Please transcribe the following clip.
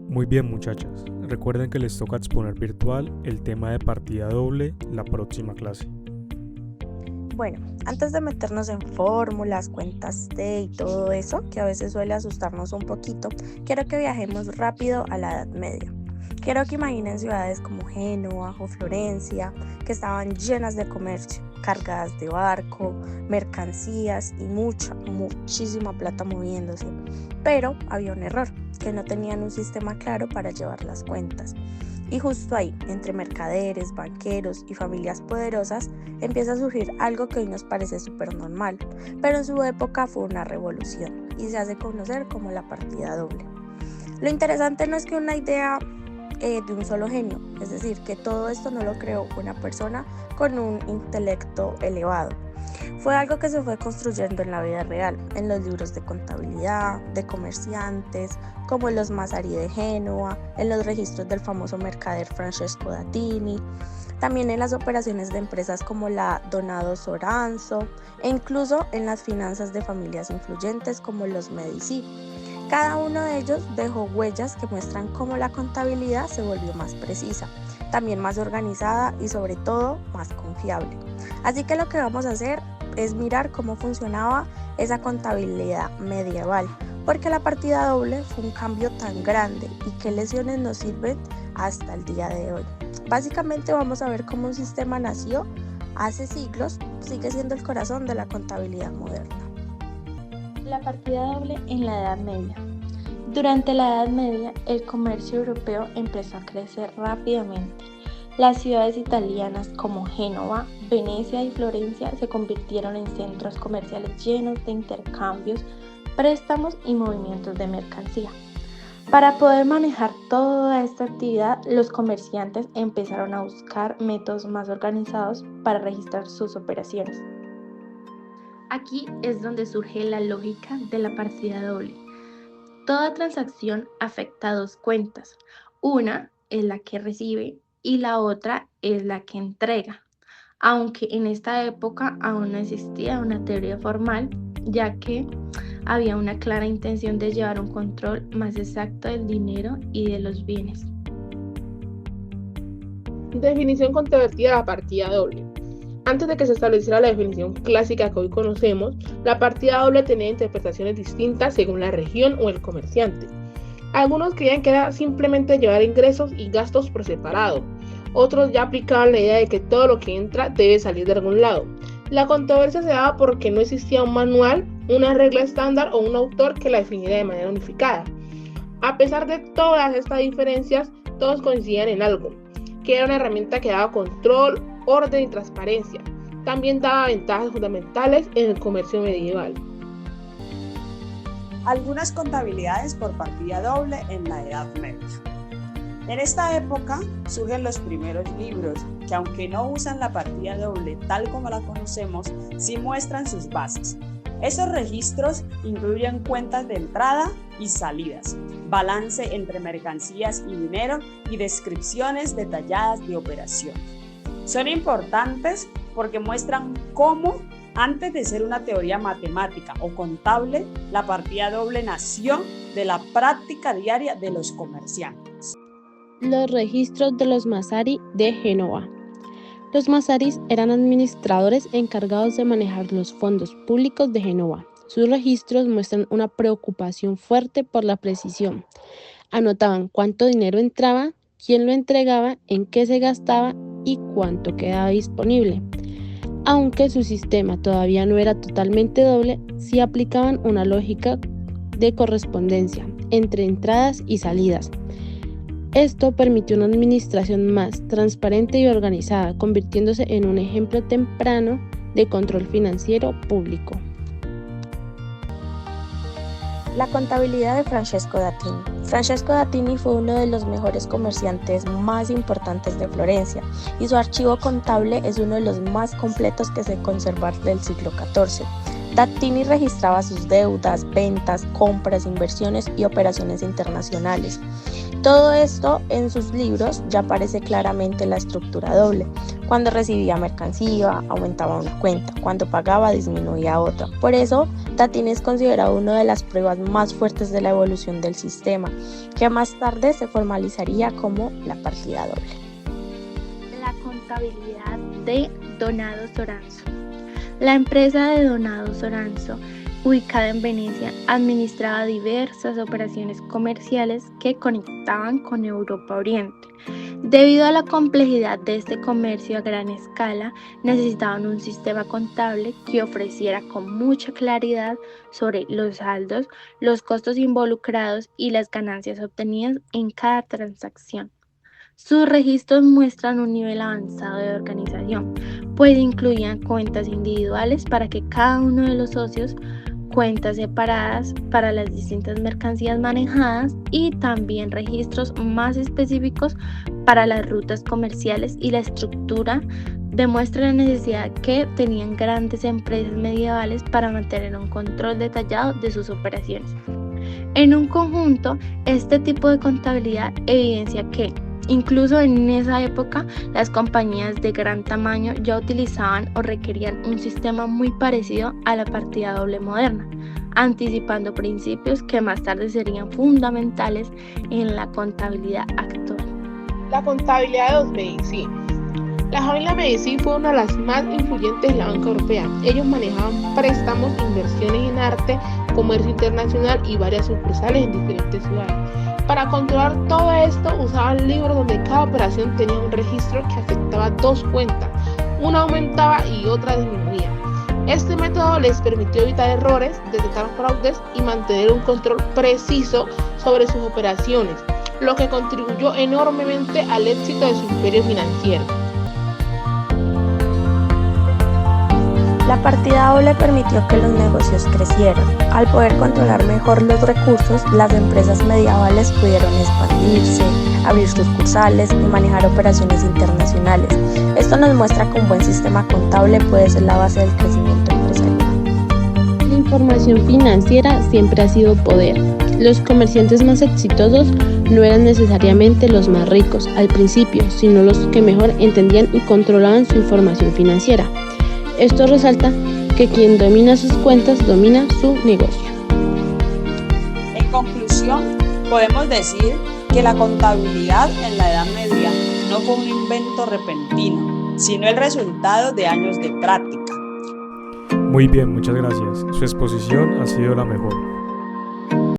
Muy bien, muchachas, recuerden que les toca exponer virtual el tema de partida doble la próxima clase. Bueno, antes de meternos en fórmulas, cuentas T y todo eso, que a veces suele asustarnos un poquito, quiero que viajemos rápido a la Edad Media. Quiero que imaginen ciudades como Génova o Florencia, que estaban llenas de comercio, cargadas de barco, mercancías y muchísima plata moviéndose. Pero había un error, que no tenían un sistema claro para llevar las cuentas. Y justo ahí, entre mercaderes, banqueros y familias poderosas, empieza a surgir algo que hoy nos parece súper normal, pero en su época fue una revolución y se hace conocer como la partida doble. Lo interesante no es que una idea de un solo genio, es decir, que todo esto no lo creó una persona con un intelecto elevado. Fue algo que se fue construyendo en la vida real, en los libros de contabilidad, de comerciantes, como los Massari de Génova, en los registros del famoso mercader Francesco da Tini, también en las operaciones de empresas como la Donato Soranzo e incluso en las finanzas de familias influyentes como los Medici. Cada uno de ellos dejó huellas que muestran cómo la contabilidad se volvió más precisa, también más organizada y sobre todo más confiable. Así que lo que vamos a hacer es mirar cómo funcionaba esa contabilidad medieval, porque la partida doble fue un cambio tan grande y qué lecciones nos sirven hasta el día de hoy. Básicamente vamos a ver cómo un sistema nació hace siglos, sigue siendo el corazón de la contabilidad moderna. La partida doble en la Edad Media. Durante la Edad Media, el comercio europeo empezó a crecer rápidamente. Las ciudades italianas como Génova, Venecia y Florencia se convirtieron en centros comerciales llenos de intercambios, préstamos y movimientos de mercancía. Para poder manejar toda esta actividad, los comerciantes empezaron a buscar métodos más organizados para registrar sus operaciones. Aquí es donde surge la lógica de la partida doble. Toda transacción afecta a dos cuentas. Una es la que recibe y la otra es la que entrega. Aunque en esta época aún no existía una teoría formal, ya que había una clara intención de llevar un control más exacto del dinero y de los bienes. Definición controvertida de la partida doble. Antes de que se estableciera la definición clásica que hoy conocemos, la partida doble tenía interpretaciones distintas según la región o el comerciante. Algunos creían que era simplemente llevar ingresos y gastos por separado. Otros ya aplicaban la idea de que todo lo que entra debe salir de algún lado. La controversia se daba porque no existía un manual, una regla estándar o un autor que la definiera de manera unificada. A pesar de todas estas diferencias, todos coincidían en algo, que era una herramienta que daba control, orden y transparencia. También daba ventajas fundamentales en el comercio medieval. Algunas contabilidades por partida doble en la Edad Media. En esta época surgen los primeros libros que, aunque no usan la partida doble tal como la conocemos, sí muestran sus bases. Esos registros incluyen cuentas de entrada y salidas, balance entre mercancías y dinero y descripciones detalladas de operaciones. Son importantes porque muestran cómo, antes de ser una teoría matemática o contable, la partida doble nació de la práctica diaria de los comerciantes. Los registros de los Massari de Génova. Los Massaris eran administradores encargados de manejar los fondos públicos de Génova. Sus registros muestran una preocupación fuerte por la precisión. Anotaban cuánto dinero entraba, quién lo entregaba, en qué se gastaba y cuánto quedaba disponible. Aunque su sistema todavía no era totalmente doble, sí aplicaban una lógica de correspondencia entre entradas y salidas. Esto permitió una administración más transparente y organizada, convirtiéndose en un ejemplo temprano de control financiero público. La contabilidad de Francesco da Tini. Francesco da Tini fue uno de los mejores comerciantes más importantes de Florencia y su archivo contable es uno de los más completos que se conserva del siglo XIV. Da Tini registraba sus deudas, ventas, compras, inversiones y operaciones internacionales. Todo esto en sus libros ya aparece claramente la estructura doble, Cuando recibía mercancía, aumentaba una cuenta. Cuando pagaba, disminuía otra. Por eso, Tatín es considerado una de las pruebas más fuertes de la evolución del sistema, que más tarde se formalizaría como la partida doble. La contabilidad de Donado Soranzo. La empresa de Donado Soranzo, ubicada en Venecia, administraba diversas operaciones comerciales que conectaban con Europa Oriente. Debido a la complejidad de este comercio a gran escala, necesitaban un sistema contable que ofreciera con mucha claridad sobre los saldos, los costos involucrados y las ganancias obtenidas en cada transacción. Sus registros muestran un nivel avanzado de organización, pues incluían cuentas individuales para que cada uno de los socios, cuentas separadas para las distintas mercancías manejadas y también registros más específicos para las rutas comerciales, y la estructura demuestra la necesidad que tenían grandes empresas medievales para mantener un control detallado de sus operaciones. En un conjunto, este tipo de contabilidad evidencia que incluso en esa época, las compañías de gran tamaño ya utilizaban o requerían un sistema muy parecido a la partida doble moderna, anticipando principios que más tarde serían fundamentales en la contabilidad actual. La contabilidad de los Medici. La familia Medici fue una de las más influyentes de la banca europea. Ellos manejaban préstamos, inversiones en arte, comercio internacional y varias sucursales en diferentes ciudades. Para controlar todo esto, usaban libros donde cada operación tenía un registro que afectaba dos cuentas. Una aumentaba y otra disminuía. Este método les permitió evitar errores, detectar fraudes y mantener un control preciso sobre sus operaciones, lo que contribuyó enormemente al éxito de su imperio financiero. La partida doble permitió que los negocios crecieran. Al poder controlar mejor los recursos, las empresas medievales pudieron expandirse, abrir sucursales y manejar operaciones internacionales. Esto nos muestra que un buen sistema contable puede ser la base del crecimiento empresarial. La información financiera siempre ha sido poder. Los comerciantes más exitosos no eran necesariamente los más ricos al principio, sino los que mejor entendían y controlaban su información financiera. Esto resalta que quien domina sus cuentas domina su negocio. En conclusión, podemos decir que la contabilidad en la Edad Media no fue un invento repentino, sino el resultado de años de práctica. Muy bien, muchas gracias. Su exposición ha sido la mejor.